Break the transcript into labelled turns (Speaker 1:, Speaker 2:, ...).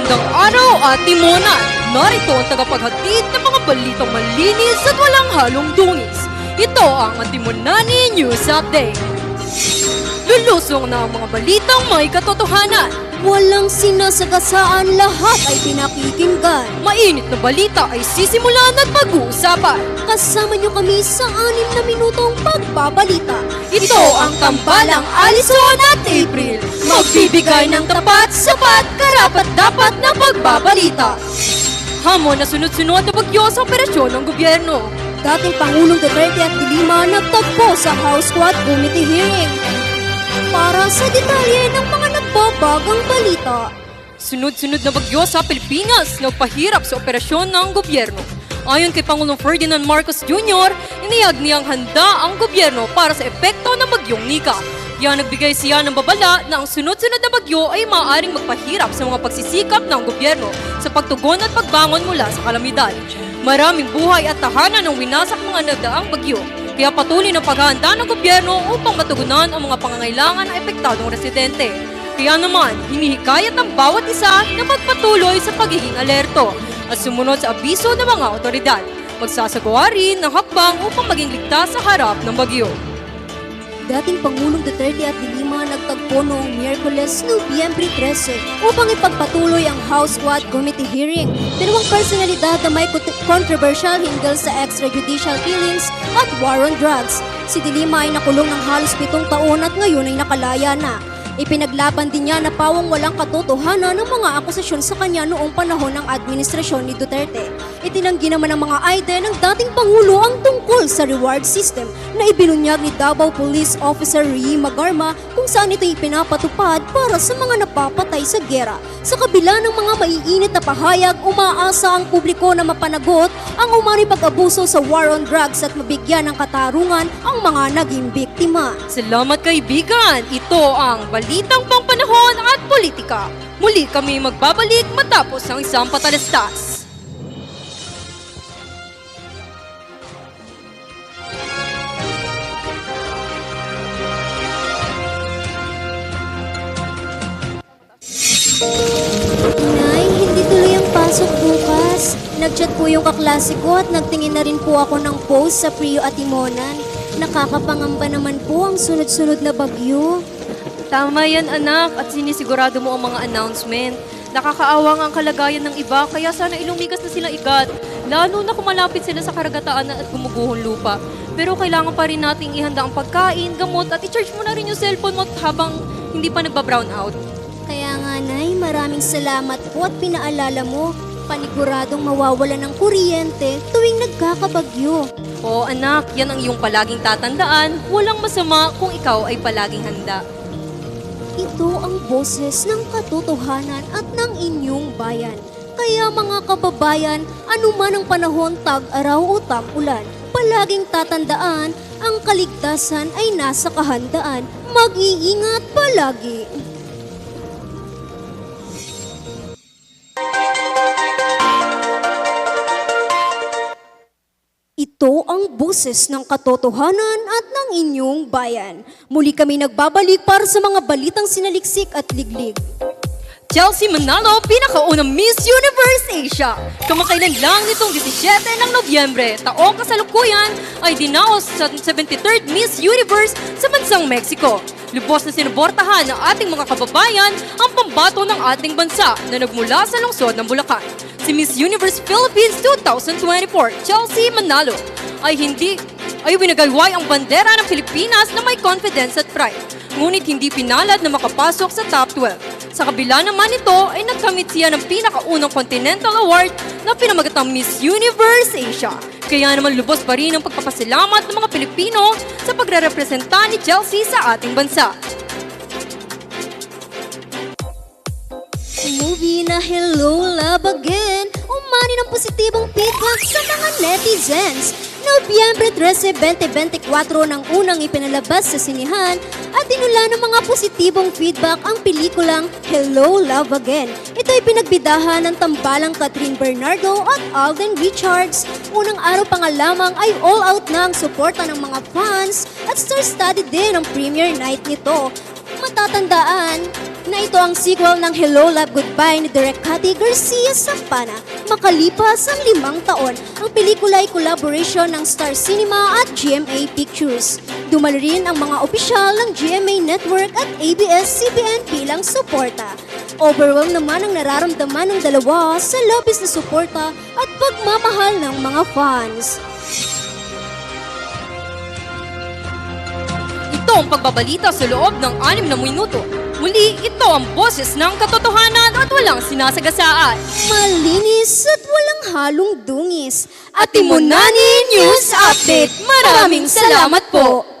Speaker 1: Magandang araw, Ate Mona! Narito ang tagapaghatid ng mga balitang malinis at walang halong dungis. Ito ang Ate Monani News Update. Lulusong na ang mga balitang may katotohanan.
Speaker 2: Walang sinasagasaan, lahat ay pinakikinggan.
Speaker 1: Mainit na balita ay sisimulan at pag-uusapan.
Speaker 2: Kasama niyo kami sa 6 na minutong pagbabalita.
Speaker 1: Ito ang tambalang Alison at April. Magbibigay ng tapat, sapat, karapat-dapat na pagbabalita. Hamon na sunod-sunod na bagyo sa operasyon ng gobyerno.
Speaker 2: Dating Pangulong Duterte at Dilima nagtagpo sa House Squad Committee hearing. Para sa detalye ng mga nagbabagang balita.
Speaker 1: Sunod-sunod na bagyo sa Pilipinas nagpahirap sa operasyon ng gobyerno. Ayon kay Pangulong Ferdinand Marcos Jr., iniyag niyang handa ang gobyerno para sa epekto ng bagyong Nika. Kaya nagbigay siya ng babala na ang sunod-sunod na bagyo ay maaaring magpahirap sa mga pagsisikap ng gobyerno sa pagtugon at pagbangon mula sa kalamidad. Maraming buhay at tahanan ang winasak mga nagdaang bagyo. Kaya patuloy ng paghahanda ng gobyerno upang matugunan ang mga pangangailangan ng epektadong residente. Kaya naman, hinihikayat ng bawat isa na magpatuloy sa pagiging alerto at sumunod sa abiso ng mga otoridad. Magsasagawa rin ng hakbang upang maging ligtas sa harap ng bagyo.
Speaker 2: Dating Pangulong Duterte at Dilima nagtagpo noong Miyerkules, Nobyembre 13 upang ipagpatuloy ang House Squad Committee hearing. Dalawang personalidad na may controversial hinggil sa extrajudicial killings at war on drugs. Si Dilima ay nakulong ng halos 7 taon at ngayon ay nakalaya na. Ipinaglaban din niya na pawang walang katotohanan ng mga akusasyon sa kanya noong panahon ng administrasyon ni Duterte. Itinanggi naman ng mga AIDE ng dating Pangulo ang tungkol sa reward system na ibinunyag ni Davao Police Officer Rie Magarma kung saan ito ipinapatupad para sa mga napapatay sa gera. Sa kabila ng mga maiinit na pahayag, umaasa ang publiko na mapanagot ang umano'y pag-abuso sa war on drugs at mabigyan ng katarungan ang mga naging biktima.
Speaker 1: Salamat kaibigan! Ito ang balitang pangpanahon at politika. Muli kami magbabalik matapos ang isang patalastas.
Speaker 2: Nay, hindi tuloy ang pasok bukas. Nag-chat po yung kaklase ko at nagtingin na rin po ako ng post sa Prio at Timonan. Nakakapangamba naman po ang sunod-sunod na bagyo.
Speaker 1: Tama yan anak at sinisigurado mo ang mga announcement. Nakakaawang ang kalagayan ng iba kaya sana ilumigas na sila igat. Lalo na kung malapit sila sa karagatan at gumuguhong lupa. Pero kailangan pa rin nating ihanda ang pagkain, gamot at i-charge mo na rin yung cellphone mo habang hindi pa nagba-brown out.
Speaker 2: Kaya nga, Nay, maraming salamat po at pinaalala mo. Paniguradong mawawala ng kuryente tuwing nagkakabagyo.
Speaker 1: Oo anak, yan ang iyong palaging tatandaan. Walang masama kung ikaw ay palaging handa.
Speaker 2: Ito ang boses ng katotohanan at ng inyong bayan. Kaya mga kababayan, anuman ang panahon, tag-araw o tag-ulan, palaging tatandaan, ang kaligtasan ay nasa kahandaan. Mag-iingat palagi. Ito ang boses ng katotohanan at ng inyong bayan. Muli kami nagbabalik para sa mga balitang sinaliksik at liglig.
Speaker 1: Chelsea Manalo, pinakaunang Miss Universe Asia. Kamakailan lang nitong 17 ng Nobyembre, taong kasalukuyan ay dinaos sa 73rd Miss Universe sa bansang Mexico. Lubos na sinubortahan ng ating mga kababayan ang pambato ng ating bansa na nagmula sa lungsod ng Bulacan. Si Miss Universe Philippines 2024, Chelsea Manalo, ay winagayway ang bandera ng Pilipinas na may confidence at pride. Ngunit hindi pinalad na makapasok sa top 12. Sa kabila naman nito ay nagkamit siya ng pinakaunang Continental Award na pinamagatang Miss Universe Asia. Kaya naman lubos pa rin ang pagpapasalamat ng mga Pilipino sa pagre-representa ni Chelsea sa ating bansa.
Speaker 2: Movie na Hello, Love Again, umani ng positibong feedback sa mga netizens. Nobyembre 13, 2024 nang unang ipinalabas sa sinihan at dinula ng mga positibong feedback ang pelikulang Hello, Love Again. Ito ay pinagbidahan ng tambalang Catherine Bernardo at Alden Richards. Unang araw pa nga lamang ay all out na ang suporta ng mga fans at star-studded din ang premiere night nito. Matatandaan, na ito ang sequel ng Hello Love Goodbye ni Direk Cathy Garcia Sampana. Makalipas ang 5 taon, ang pelikula ay collaboration ng Star Cinema at GMA Pictures. Dumalo rin ang mga opisyal ng GMA Network at ABS-CBN bilang suporta. Overwhelmed naman ang nararamdaman ng dalawa sa labis na suporta at pagmamahal ng mga fans.
Speaker 1: Ito ang pagbabalita sa loob ng 6 na minuto. Muli, ito ang boses ng katotohanan at walang sinasagasaan.
Speaker 2: Malinis at walang halong dungis.
Speaker 1: At Timonani News Update. Maraming salamat po.